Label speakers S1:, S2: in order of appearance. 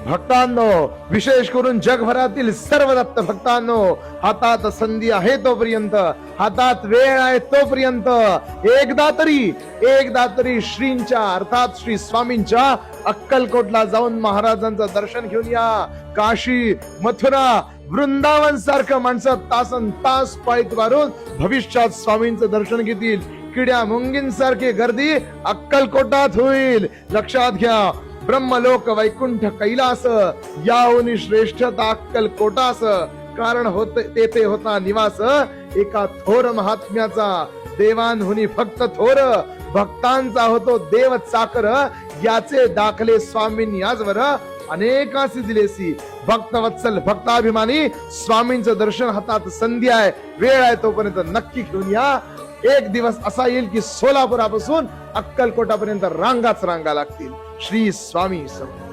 S1: भक्तांनो, विशेष करून जगभरातील सर्व दत्त भक्तांनो, हातात संधी आहे तोपर्यंत, हातात वेळ आहे तोपर्यंत एकदा तरी श्रींच्या अर्थात श्री स्वामींच्या अक्कलकोटला जाऊन महाराजांचं दर्शन घेऊन या. काशी, मथुरा, वृंदावन सारखं माणसं तासन तास पायी मारून भविष्यात स्वामींचं दर्शन घेतील. किड्या मुंगींसारखी गर्दी अक्कलकोटात होईल. लक्षात घ्या, ब्रह्मलोक वैकुंठ कैलास याहुनी श्रेष्ठता अक्कलकोटास. कारण तेथे होता निवास एका थोर महात्म्याचा. देवांहुनी फक्त थोर, भक्तांचा होतो देव चाकर. याचे दाखले स्वामींनी आजवर अनेकासी दिलेसी. भक्तवत्सल भक्ताभिमानी स्वामींचं दर्शन हातात संधी आहे, वेळ आहे तोपर्यंत नक्की घेऊन या. एक दिवस असा येईल की सोलापुरापासून अक्कलकोटापर्यंत रांगाच रांगा लागतील. श्री स्वामी समर्थ.